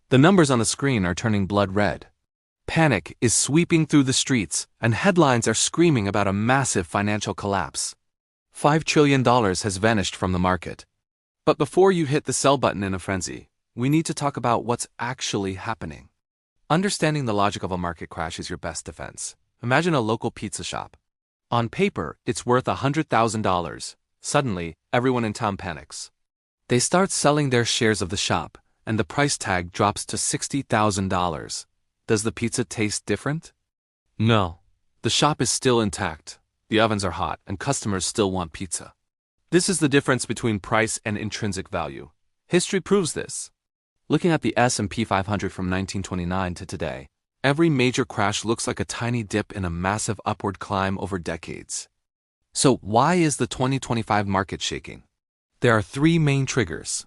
The numbers on the screen are turning blood red. Panic is sweeping through the streets, and headlines are screaming about a massive financial collapse. $5 trillion has vanished from the market. But before you hit the sell button in a frenzy, we need to talk about what's actually happening. Understanding the logic of a market crash is your best defense. Imagine a local pizza shop. On paper, it's worth $100,000. Suddenly, everyone in town panics. They start selling their shares of the shop, and the price tag drops to $60,000. Does the pizza taste different? No. The shop is still intact, the ovens are hot, and customers still want pizza. This is the difference between price and intrinsic value. History proves this. Looking at the S&P 500 from 1929 to today, every major crash looks like a tiny dip in a massive upward climb over decades. So why is the 2025 market shaking? There are three main triggers.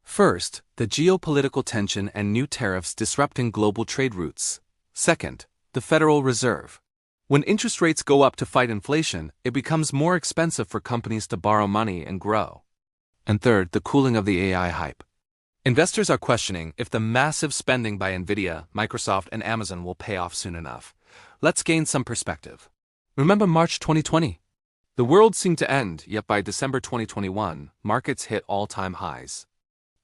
First, the geopolitical tension and new tariffs disrupting global trade routes. Second, the Federal Reserve. When interest rates go up to fight inflation, it becomes more expensive for companies to borrow money and grow. And third, the cooling of the AI hype. Investors are questioning if the massive spending by Nvidia, Microsoft, and Amazon will pay off soon enough. Let's gain some perspective. Remember March 2020? The world seemed to end, yet by December 2021, markets hit all-time highs.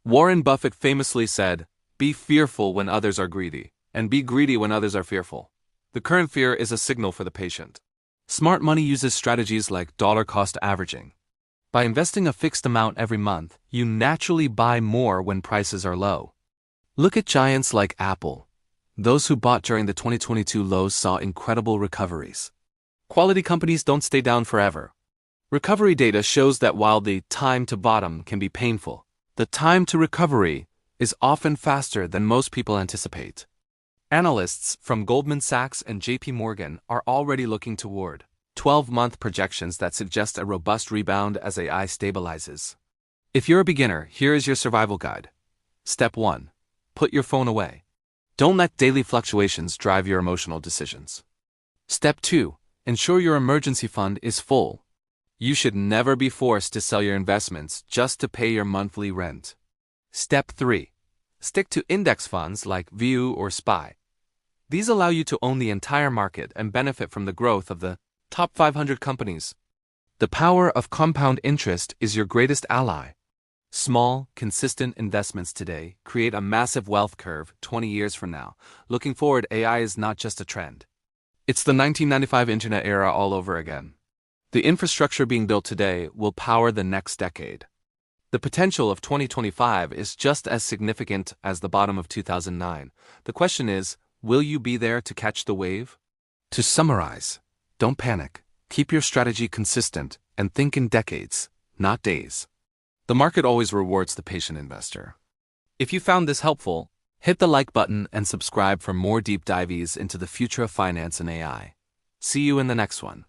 Warren Buffett famously said, "Be fearful when others are greedy, and be greedy when others are fearful." The current fear is a signal for the patient. Smart money uses strategies like dollar-cost averaging. By investing a fixed amount every month, you naturally buy more when prices are low. Look at giants like Apple. Those who bought during the 2022 lows saw incredible recoveries. Quality companies don't stay down forever. Recovery data shows that while the time to bottom can be painful, the time to recovery is often faster than most people anticipate. Analysts from Goldman Sachs and JP Morgan are already looking toward 12-month projections that suggest a robust rebound as AI stabilizes. If you're a beginner, here is your survival guide. Step 1. Put your phone away. Don't let daily fluctuations drive your emotional decisions. Step 2. Ensure your emergency fund is full. You should never be forced to sell your investments just to pay your monthly rent. Step 3. Stick to index funds like VIU or SPY. These allow you to own the entire market and benefit from the growth of the top 500 companies. The power of compound interest is your greatest ally. Small, consistent investments today create a massive wealth curve 20 years from now. Looking forward, AI is not just a trend. It's the 1995 internet era all over again. The infrastructure being built today will power the next decade. The potential of 2025 is just as significant as the bottom of 2009. The question is, will you be there to catch the wave? To summarize, don't panic, keep your strategy consistent, and think in decades, not days. The market always rewards the patient investor. If you found this helpful, hit the like button and subscribe for more deep dives into the future of finance and AI. See you in the next one.